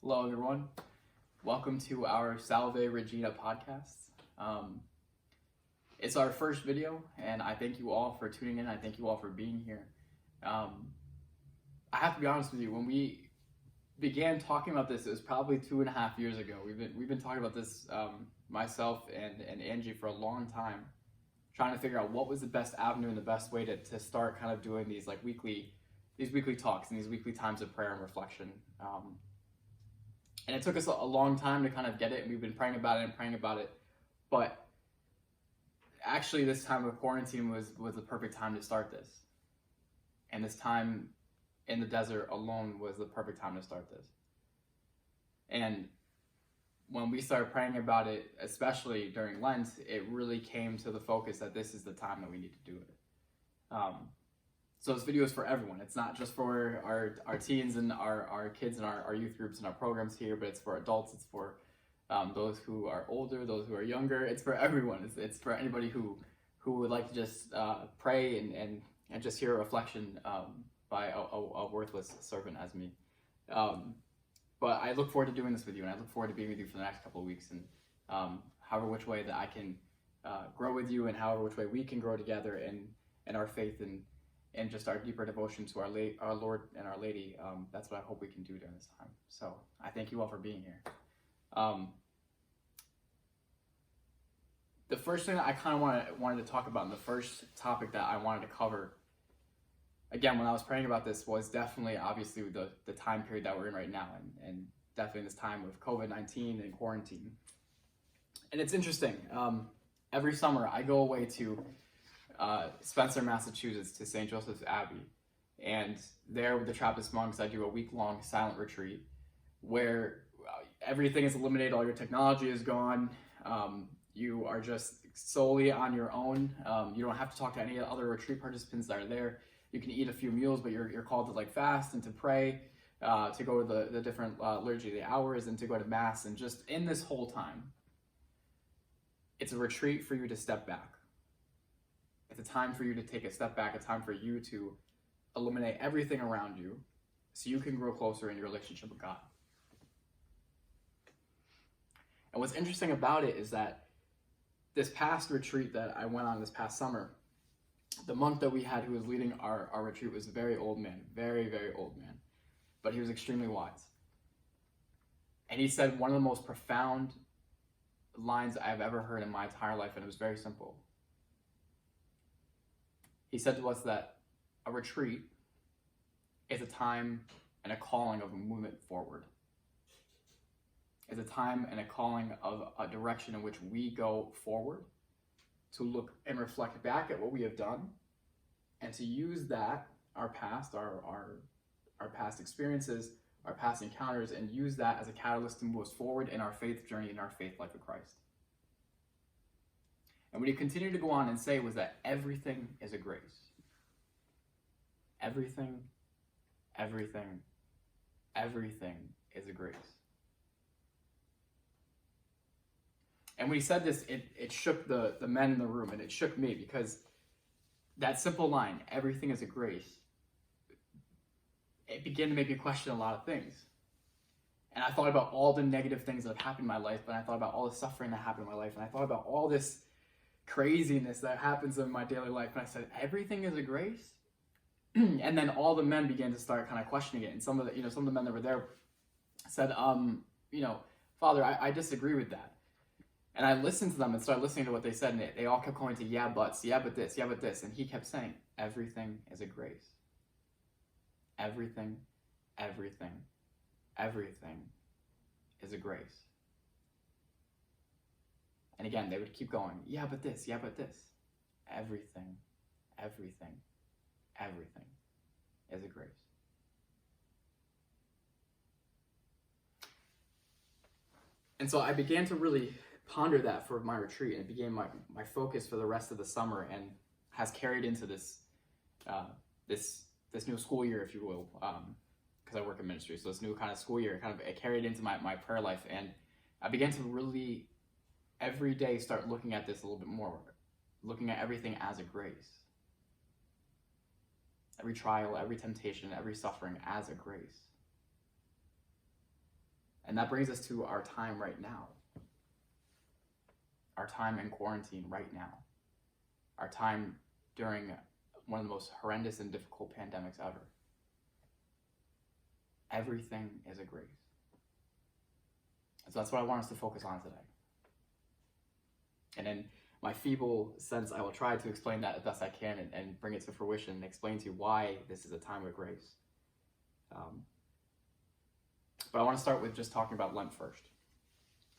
Hello, everyone. Welcome to our Salve Regina podcast. It's our first video, and I thank you all for tuning in. I thank you all for being here. I have to be honest with you. When we began talking about this, it was probably 2.5 years ago. We've been talking about this, myself and Angie, for a long time, trying to figure out what was the best avenue and the best way to start kind of doing these weekly talks and these weekly times of prayer and reflection. And it took us a long time to kind of get it, and we've been praying about it. But actually, this time of quarantine was the perfect time to start this. And this time in the desert alone was the perfect time to start this. And when we started praying about it, especially during Lent, it really came to the focus that this is the time that we need to do it. So this video is for everyone. It's not just for our teens and our kids and our youth groups and our programs here, but it's for adults. It's for those who are older, those who are younger. It's for everyone. It's for anybody who would like to just pray and just hear a reflection by a worthless servant as me. But I look forward to doing this with you, and I look forward to being with you for the next couple of weeks, and however which way that I can grow with you, and however which way we can grow together in our faith and just our deeper devotion to our Lord and Our Lady. That's what I hope we can do during this time. So I thank you all for being here. The first thing that I kind of wanted to talk about, and the first topic that I wanted to cover, again, when I was praying about this, was definitely, obviously, the time period that we're in right now, and definitely this time of COVID-19 and quarantine. And it's interesting. Every summer, I go away to Spencer, Massachusetts, to St. Joseph's Abbey, and there with the Trappist monks, I do a week-long silent retreat where everything is eliminated, all your technology is gone. You are just solely on your own. You don't have to talk to any other retreat participants that are there. You can eat a few meals, but you're called to fast and to pray, to go to the different liturgy of the hours, and to go to Mass. And just in this whole time, it's a retreat for you to step back. It's a time for you to take a step back, a time for you to eliminate everything around you so you can grow closer in your relationship with God. And what's interesting about it is that this past retreat that I went on this past summer, the monk that we had who was leading our retreat was a very old man, very, very old man, but he was extremely wise. And he said one of the most profound lines I've ever heard in my entire life, and it was very simple. He said to us that a retreat is a time and a calling of a movement forward. It's a time and a calling of a direction in which we go forward to look and reflect back at what we have done, and to use that, our past, our past experiences, our past encounters, and use that as a catalyst to move us forward in our faith journey, in our faith life with Christ. And what he continued to go on and say was that everything is a grace. Everything is a grace. And when he said this, it shook the men in the room, and it shook me, because that simple line, everything is a grace, it began to make me question a lot of things. And I thought about all the negative things that have happened in my life, and I thought about all the suffering that happened in my life, and I thought about all this craziness that happens in my daily life, and I said, everything is a grace? And then all the men began to start kind of questioning it, and some of the men that were there said, Father, I disagree with that. And I listened to them and started listening to what they said, and they all kept going to yeah but this, and he kept saying, everything is a grace. Everything is a grace. And again, they would keep going, yeah, but this. Everything is a grace. And so I began to really ponder that for my retreat, and it became my focus for the rest of the summer, and has carried into this new school year, if you will, because I work in ministry. So this new kind of school year, it carried into my prayer life, and I began to really every day start looking at this a little bit more, looking at everything as a grace. Every trial, every temptation, every suffering as a grace. And that brings us to our time right now. Our time in quarantine right now. Our time during one of the most horrendous and difficult pandemics ever. Everything is a grace. And so that's what I want us to focus on today. And in my feeble sense, I will try to explain that as best I can and bring it to fruition and explain to you why this is a time of grace. But I want to start with just talking about Lent first.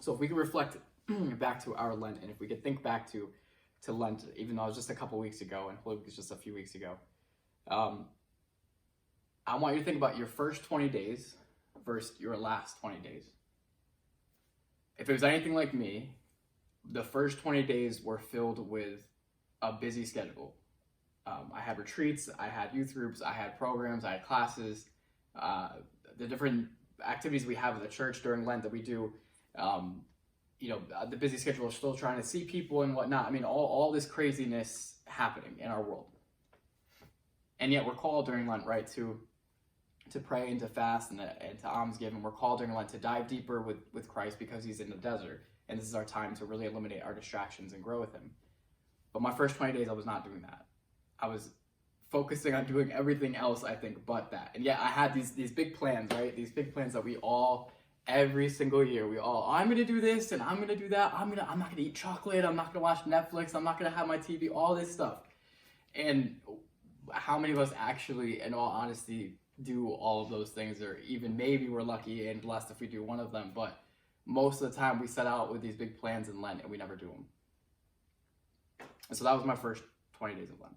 So if we can reflect back to our Lent, and if we could think back to Lent, even though it was just a couple weeks ago, and Holy Week was just a few weeks ago, I want you to think about your first 20 days versus your last 20 days. If it was anything like me, the first 20 days were filled with a busy schedule. I had retreats, I had youth groups, I had programs, I had classes, the different activities we have at the church during Lent that we do. The busy schedule of still trying to see people and whatnot. I mean, all this craziness happening in our world. And yet we're called during Lent, right, to pray and to fast and to alms give. And we're called during Lent to dive deeper with Christ because he's in the desert. And this is our time to really eliminate our distractions and grow with him. But my first 20 days, I was not doing that. I was focusing on doing everything else, I think, but that. And yet I had these big plans, right? These big plans that we all, every single year, I'm going to do this and I'm going to do that. I'm not going to eat chocolate. I'm not going to watch Netflix. I'm not going to have my TV, all this stuff. And how many of us actually, in all honesty, do all of those things? Or even maybe we're lucky and blessed if we do one of them. But most of the time we set out with these big plans in Lent and we never do them. And so that was my first 20 days of Lent.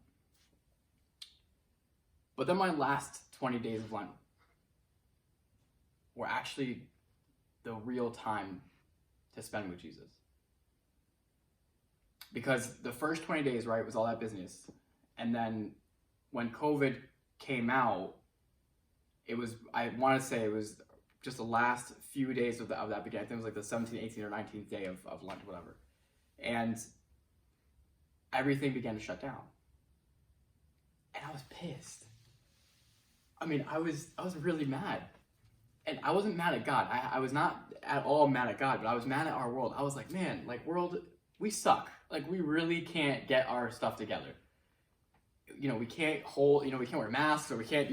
But then my last 20 days of Lent were actually the real time to spend with Jesus. Because the first 20 days, right, was all that business. And then when COVID came out, I want to say it was just the last few days of that beginning. I think it was like the 17th, 18th, or 19th day of Lent, whatever. And everything began to shut down. And I was pissed. I mean, I was really mad. And I wasn't mad at God. I was not at all mad at God, but I was mad at our world. I was like, man, like, world, we suck. Like, we really can't get our stuff together. We can't we can't wear masks, or we can't,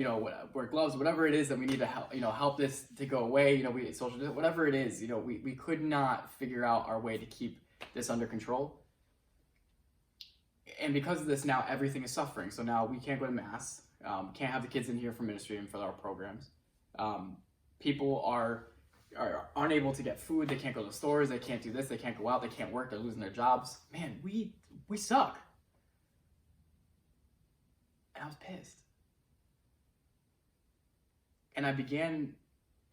wear gloves, whatever it is that we need to help this to go away. We social, whatever it is, we could not figure out our way to keep this under control. And because of this, now everything is suffering. So now we can't go to mass, can't have the kids in here for ministry and for our programs. People are unable to get food. They can't go to the stores. They can't do this. They can't go out. They can't work. They're losing their jobs. Man, we suck. And I was pissed. And I began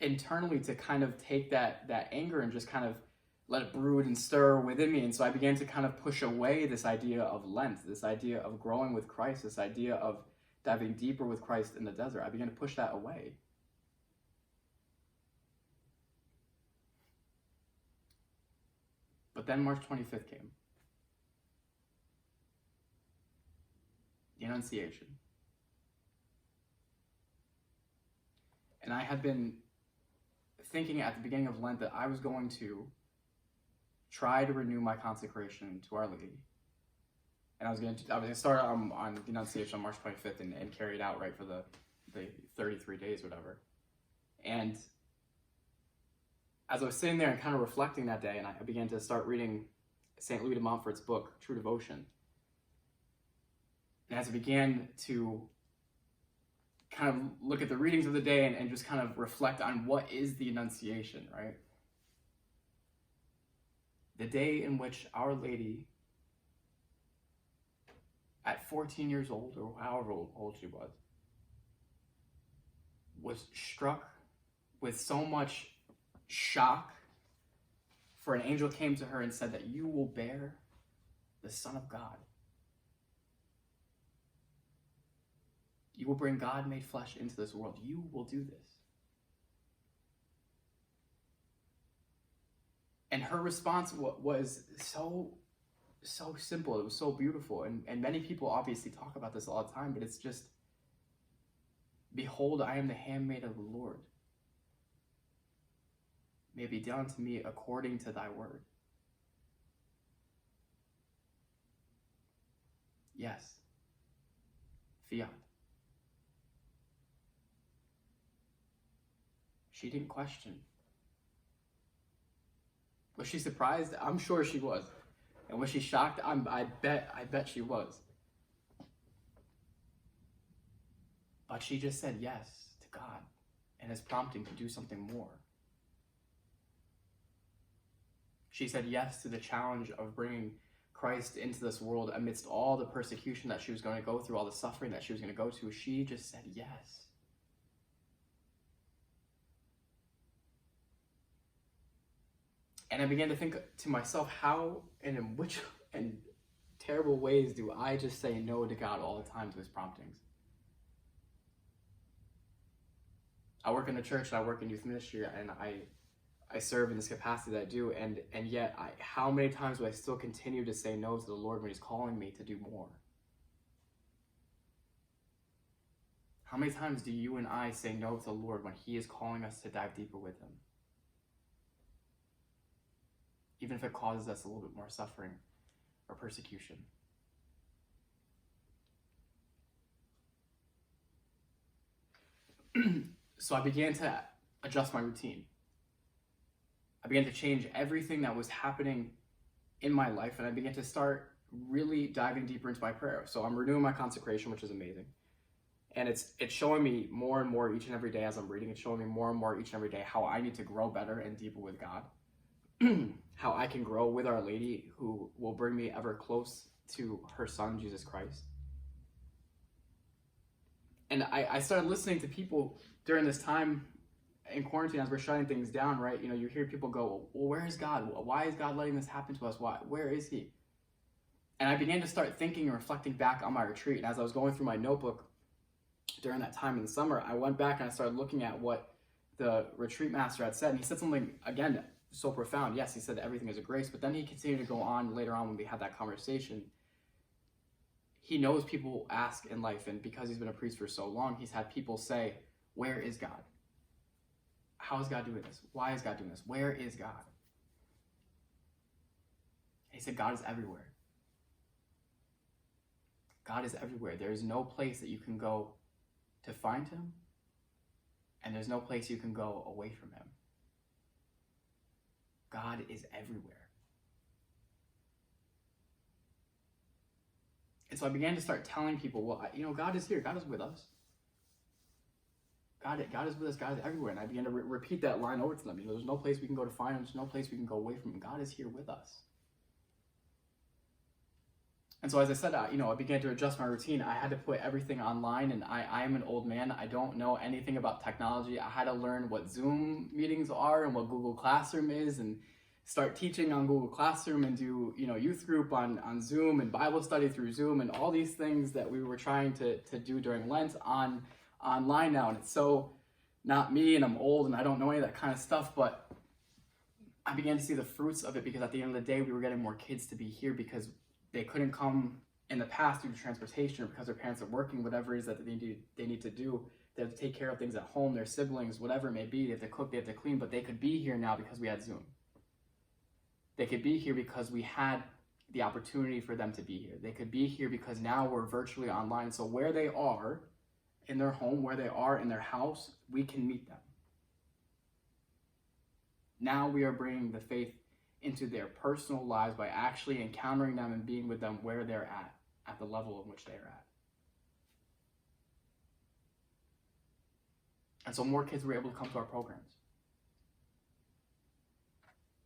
internally to kind of take that anger and just kind of let it brood and stir within me. And so I began to kind of push away this idea of Lent, this idea of growing with Christ, this idea of diving deeper with Christ in the desert. I began to push that away. But then March 25th came. The Annunciation. And I had been thinking at the beginning of Lent that I was going to try to renew my consecration to Our Lady. And I was going to start on the Annunciation on March 25th and carry it out, right, for the 33 days, whatever. And as I was sitting there and kind of reflecting that day, and I began to start reading St. Louis de Montfort's book, True Devotion. And as I began to kind of look at the readings of the day and just kind of reflect on what is the Annunciation, right? The day in which Our Lady, at 14 years old, or however old she was struck with so much shock, for an angel came to her and said that you will bear the Son of God. You will bring God made flesh into this world. You will do this. And her response was so simple. It was so beautiful. And many people obviously talk about this all the time, but it's just, behold, I am the handmaid of the Lord. may be done to me according to thy word. Yes. Fiat. She didn't question. Was she surprised? I'm sure she was. And was she shocked? I bet she was. But she just said yes to God and his prompting to do something more. She said yes to the challenge of bringing Christ into this world amidst all the persecution that she was going to go through, all the suffering that she was going to go through. She just said yes. And I began to think to myself, how and in which and terrible ways do I just say no to God all the time, to his promptings? I work in the church and I work in youth ministry, and I serve in this capacity that I do, and yet how many times do I still continue to say no to the Lord when he's calling me to do more? How many times do you and I say no to the Lord when he is calling us to dive deeper with him? Even if it causes us a little bit more suffering or persecution. So I began to adjust my routine. I began to change everything that was happening in my life, and I began to start really diving deeper into my prayer. So I'm renewing my consecration, which is amazing. And it's showing me more and more each and every day as I'm reading. It's showing me more and more each and every day how I need to grow better and deeper with God. How I can grow with Our Lady, who will bring me ever close to her Son, Jesus Christ. And I started listening to people during this time in quarantine as we're shutting things down, right? You know, you hear people go, well, where is God? Why is God letting this happen to us? Where is he? And I began to start thinking and reflecting back on my retreat. And as I was going through my notebook during that time in the summer, I went back and I started looking at what the retreat master had said. And he said something, again, so profound. Yes, he said that everything is a grace, but then he continued to go on later on when we had that conversation. He knows people ask in life, and because he's been a priest for so long, he's had people say, where is God? How is God doing this? Why is God doing this? Where is God? He said, God is everywhere. God is everywhere. There is no place that you can go to find him, and there's no place you can go away from him. God is everywhere. And so I began to start telling people, well, God is here. God is with us. God is with us. God is everywhere. And I began to repeat that line over to them. There's no place we can go to find him. There's no place we can go away from him. God is here with us. And so as I said, I began to adjust my routine. I had to put everything online, and I am an old man. I don't know anything about technology. I had to learn what Zoom meetings are and what Google Classroom is, and start teaching on Google Classroom, and do youth group on Zoom, and Bible study through Zoom, and all these things that we were trying to do during Lent online now. And it's so not me, and I'm old, and I don't know any of that kind of stuff, but I began to see the fruits of it, because at the end of the day, we were getting more kids to be here because they couldn't come in the past due to transportation, or because their parents are working, whatever it is that they need to do. They have to take care of things at home, their siblings, whatever it may be. They have to cook, they have to clean, but they could be here now because we had Zoom. They could be here because we had the opportunity for them to be here. They could be here because now we're virtually online. So where they are in their home, where they are in their house, we can meet them. Now we are bringing the faith into their personal lives by actually encountering them and being with them where they're at the level in which they're at. And so more kids were able to come to our programs.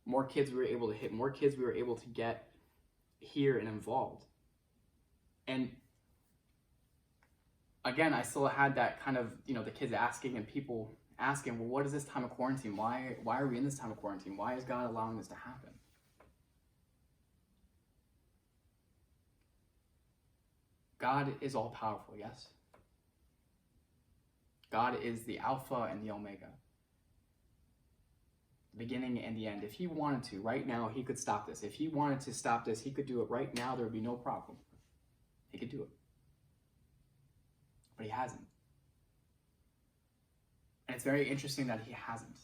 More kids we were able to hit, more kids we were able to get here and involved. And again, I still had that kind of, the kids asking and people asking, well, what is this time of quarantine? Why are we in this time of quarantine? Why is God allowing this to happen? God is all powerful, yes? God is the Alpha and the Omega, the beginning and the end. If he wanted to, right now, he could stop this. If he wanted to stop this, he could do it right now. There would be no problem. He could do it. But he hasn't. And it's very interesting that he hasn't.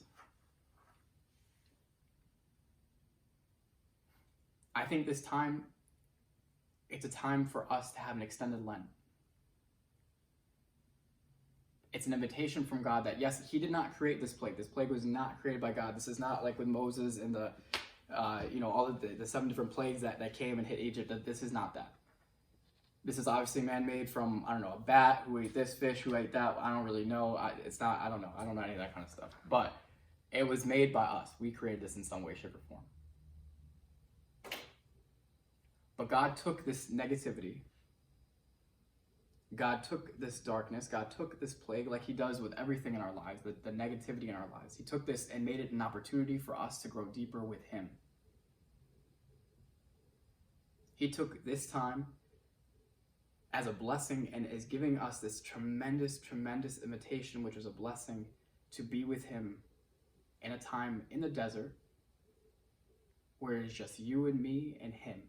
I think this time, it's a time for us to have an extended Lent. It's an invitation from God that, yes, he did not create this plague. This plague was not created by God. This is not like with Moses and the, all of the 7 different plagues that came and hit Egypt. That this is not that. This is obviously man-made from, I don't know, a bat who ate this, fish who ate that. I don't really know. I don't know. I don't know any of that kind of stuff. But it was made by us. We created this in some way, shape, or form. But God took this negativity. God took this darkness. God took this plague like he does with everything in our lives, the negativity in our lives. He took this and made it an opportunity for us to grow deeper with him. He took this time as a blessing and is giving us this tremendous, tremendous invitation, which is a blessing to be with him in a time in the desert where it's just you and me and him.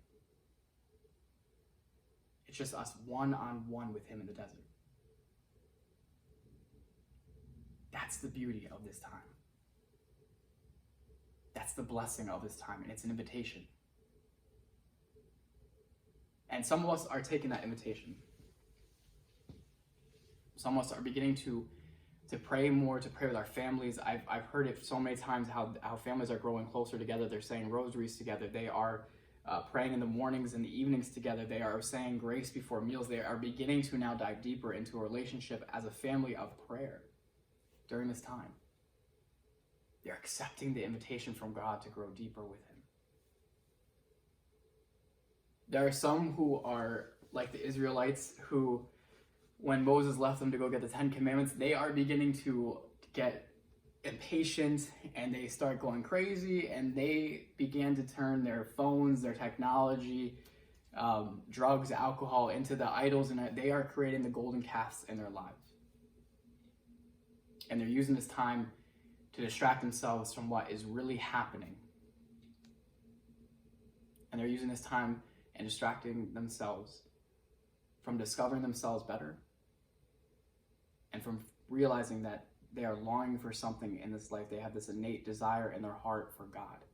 It's just us one-on-one with him in the desert. That's the beauty of this time. That's the blessing of this time, and it's an invitation. And some of us are taking that invitation. Some of us are beginning to pray more, to pray with our families. I've heard it so many times how families are growing closer together. They're saying rosaries together. They are praying in the mornings and the evenings together. They are saying grace before meals. They are beginning to now dive deeper into a relationship as a family of prayer during this time. They're accepting the invitation from God to grow deeper with him. There are some who are like the Israelites who, when Moses left them to go get the 10 Commandments, they are beginning to get impatient and they start going crazy, and they began to turn their phones, their technology, drugs, alcohol into the idols, and they are creating the golden calves in their lives. And they're using this time to distract themselves from what is really happening. And they're using this time and distracting themselves from discovering themselves better and from realizing that they are longing for something in this life. They have this innate desire in their heart for God.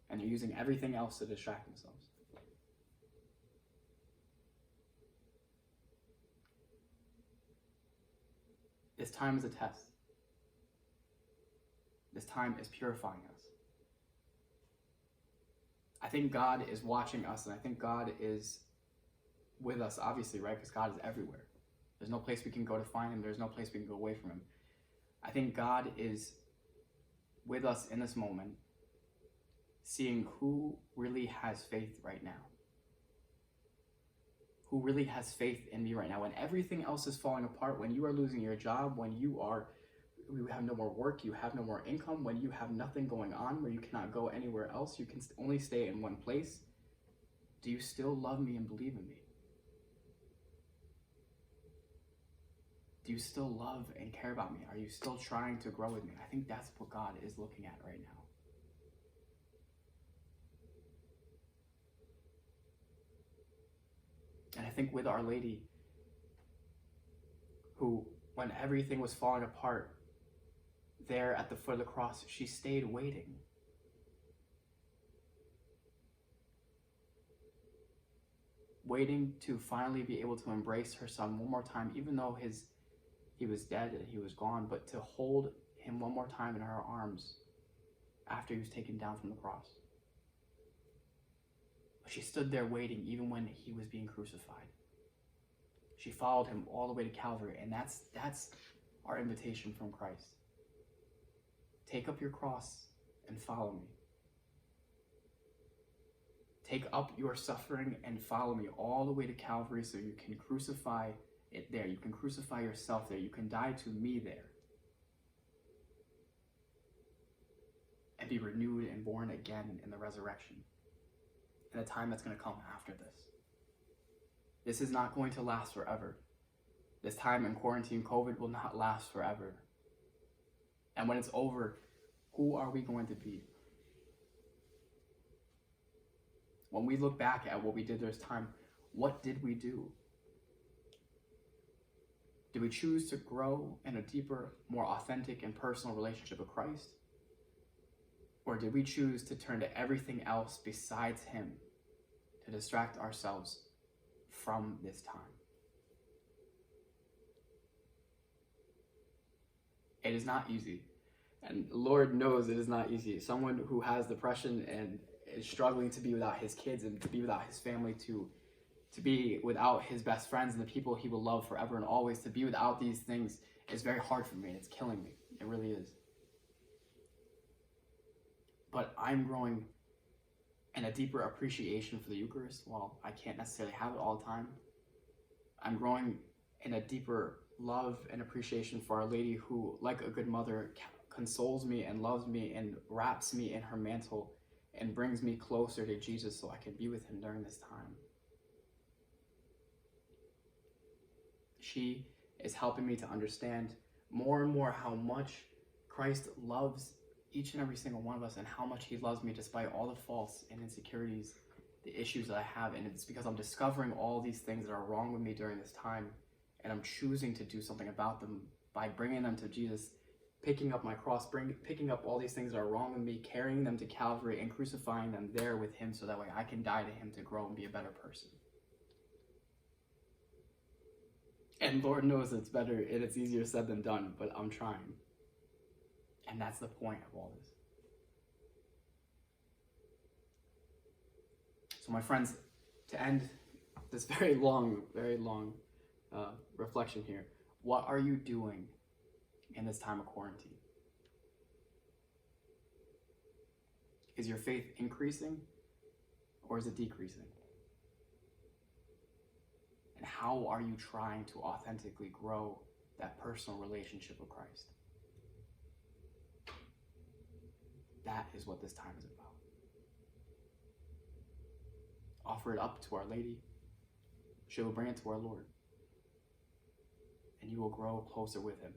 And they're using everything else to distract themselves. This time is a test. This time is purifying us. I think God is watching us, and I think God is with us, obviously, right? Because God is everywhere. There's no place we can go to find him. There's no place we can go away from him. I think God is with us in this moment, seeing who really has faith right now. Who really has faith in me right now. When everything else is falling apart, when you are losing your job, when you have no more work, you have no more income, when you have nothing going on, where you cannot go anywhere else, you can only stay in one place, do you still love me and believe in me? Do you still love and care about me? Are you still trying to grow with me? I think that's what God is looking at right now. And I think with Our Lady, who, when everything was falling apart, there at the foot of the cross, she stayed waiting. Waiting to finally be able to embrace her son one more time, even though he was dead and he was gone, but to hold him one more time in her arms after he was taken down from the cross. But she stood there waiting even when he was being crucified. She followed him all the way to Calvary, and that's our invitation from Christ. Take up your cross and follow me. Take up your suffering and follow me all the way to Calvary so you can crucify it there. You can crucify yourself there. You can die to me there. And be renewed and born again in the resurrection. In a time that's going to come after this. This is not going to last forever. This time in quarantine, COVID will not last forever. And when it's over, who are we going to be? When we look back at what we did this time, what did we do? Did we choose to grow in a deeper, more authentic and personal relationship with Christ? Or did we choose to turn to everything else besides him to distract ourselves from this time? It is not easy. And Lord knows it is not easy. Someone who has depression and is struggling to be without his kids and to be without his family, to be without his best friends and the people he will love forever and always, to be without these things is very hard for me and it's killing me. It really is. But I'm growing in a deeper appreciation for the Eucharist. While I can't necessarily have it all the time, I'm growing in a deeper love and appreciation for Our Lady, who, like a good mother, consoles me and loves me and wraps me in her mantle and brings me closer to Jesus so I can be with him during this time. She is helping me to understand more and more how much Christ loves each and every single one of us and how much he loves me despite all the faults and insecurities, the issues that I have. And it's because I'm discovering all these things that are wrong with me during this time, and I'm choosing to do something about them by bringing them to Jesus, picking up my cross, picking up all these things that are wrong with me, carrying them to Calvary and crucifying them there with him so that way I can die to him to grow and be a better person. And Lord knows it's better and it's easier said than done, but I'm trying. And that's the point of all this. So my friends, to end this very long reflection here, what are you doing in this time of quarantine? Is your faith increasing or is it decreasing? And how are you trying to authentically grow that personal relationship with Christ? That is what this time is about. Offer it up to Our Lady. She will bring it to our Lord. And you will grow closer with him.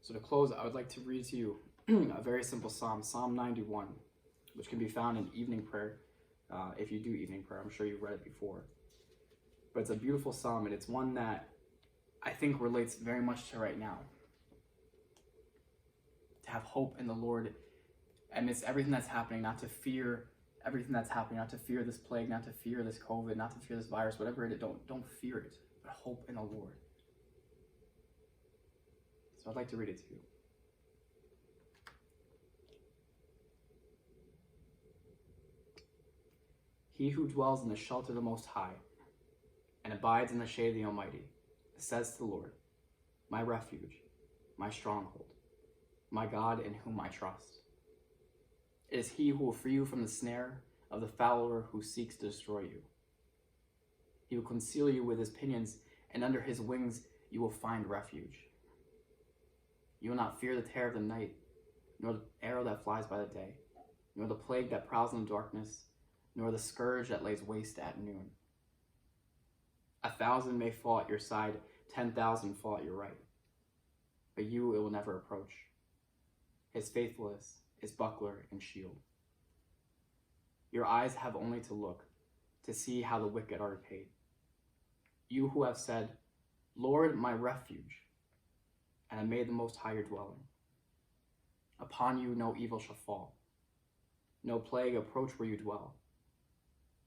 So to close, I would like to read to you a very simple psalm, Psalm 91, which can be found in evening prayer. If you do evening prayer, I'm sure you've read it before. But it's a beautiful psalm, and it's one that I think relates very much to right now. To have hope in the Lord amidst everything that's happening, not to fear everything that's happening, not to fear this plague, not to fear this COVID, not to fear this virus, whatever it is, don't fear it, but hope in the Lord. So I'd like to read it to you. He who dwells in the shelter of the Most High and abides in the shade of the Almighty says to the Lord, my refuge, my stronghold, my God in whom I trust. It is he who will free you from the snare of the fowler who seeks to destroy you. He will conceal you with his pinions, and under his wings you will find refuge. You will not fear the terror of the night, nor the arrow that flies by the day, nor the plague that prowls in the darkness, nor the scourge that lays waste at noon. 1,000 may fall at your side, 10,000 fall at your right, but you it will never approach. His faithfulness is buckler and shield. Your eyes have only to look, to see how the wicked are repaid. You who have said, Lord, my refuge, and have made the Most High your dwelling. Upon you no evil shall fall, no plague approach where you dwell.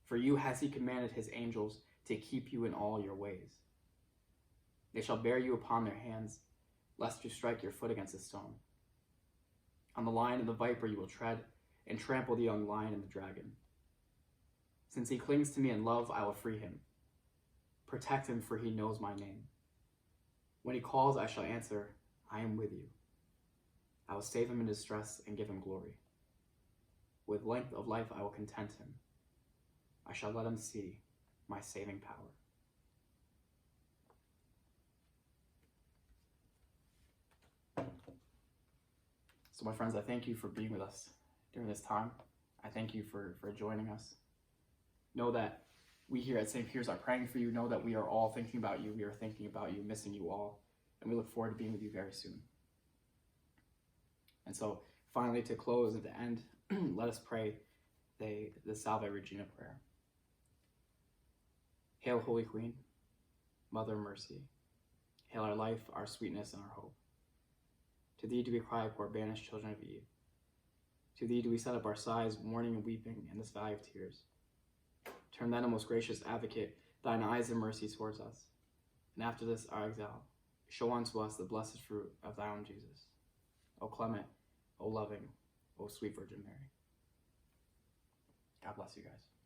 For you has he commanded his angels to keep you in all your ways. They shall bear you upon their hands, lest you strike your foot against a stone. On the lion and the viper you will tread, and trample the young lion and the dragon. Since he clings to me in love, I will free him. Protect him, for he knows my name. When he calls, I shall answer, I am with you. I will save him in distress and give him glory. With length of life I will content him. I shall let him see my saving power. So my friends, I thank you for being with us during this time. I thank you for joining us. Know that we here at St. Peter's are praying for you. Know that we are all thinking about you. We are thinking about you, missing you all. And we look forward to being with you very soon. And so finally, to close at the end, let us pray the Salve Regina prayer. Hail, Holy Queen, Mother of Mercy. Hail our life, our sweetness, and our hope. To thee do we cry, poor banished children of Eve. To thee do we set up our sighs, mourning and weeping in this valley of tears. Turn then, O most gracious advocate, thine eyes of mercy towards us, and after this our exile, show unto us the blessed fruit of thy own Jesus. O clement, O loving, O sweet Virgin Mary. God bless you guys.